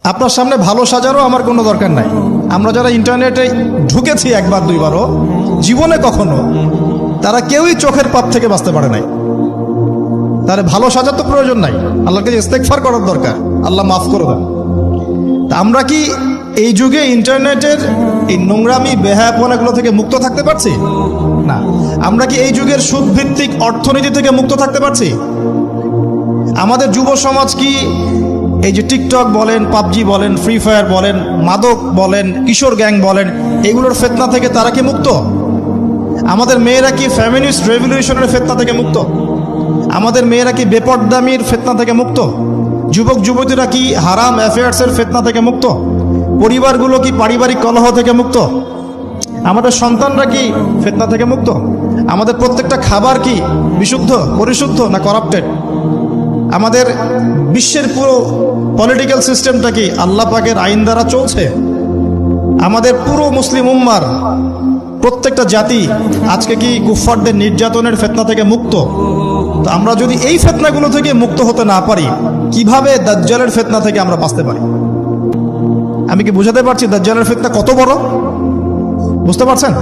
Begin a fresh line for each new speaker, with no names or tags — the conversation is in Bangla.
আপনার সামনে ভালো সাজারও আমার কোনো দরকার নাই। আমরা যারা ইন্টারনেটে ঢুকেছি একবার দুইবারও, জীবনে কখনো তারা কেউই চোখের পাপ থেকে বাঁচতে পারে নাই। তার ভালো সাজার তো প্রয়োজন নাই, আল্লাহকে ইস্তেগফার করার দরকার, আল্লাহ মাফ করে দেন। তা আমরা কি এই যুগে ইন্টারনেটের এই নোংরামি বেহায়াপনাগুলো থেকে মুক্ত থাকতে পারছি? না। আমরা কি এই যুগের সুদভিত্তিক অর্থনীতি থেকে মুক্ত থাকতে পারছি? আমাদের যুব সমাজ কি এই যে টিকটক বলেন, পাবজি বলেন, ফ্রি ফায়ার বলেন, মাদক বলেন, কিশোর গ্যাং বলেন, এগুলোর ফেতনা থেকে তারা কি মুক্ত? আমাদের মেয়েরা কি ফেমিনিস্ট রেভলিউশনের ফেতনা থেকে মুক্ত? আমাদের মেয়েরা কি বেপরদামির ফেতনা থেকে মুক্ত? যুবক যুবতীরা কি হারাম অ্যাফেয়ার্সের ফেতনা থেকে মুক্ত? পরিবারগুলো কি পারিবারিক কলহ থেকে মুক্ত? আমাদের সন্তানরা কি ফেতনা থেকে মুক্ত? আমাদের প্রত্যেকটা খাবার কি বিশুদ্ধ, পরিশুদ্ধ না করাপ্টেড? আমাদের বিশ্বের পুরো পলিটিক্যাল সিস্টেমটা কি আল্লাহ পাকের আইন দ্বারা চলছে? আমাদের পুরো মুসলিম উম্মার প্রত্যেকটা জাতি আজকে কি কুফফারদের নির্যাতনের ফিতনা থেকে মুক্ত? তো আমরা যদি এই ফিতনাগুলো থেকে মুক্ত হতে না পারি, কিভাবে দাজ্জালের ফিতনা থেকে আমরা বাঁচতে পারি? আমি কি বুঝাতে পারছি দাজ্জালের ফিতনা কত বড়? বুঝতে পারছেন?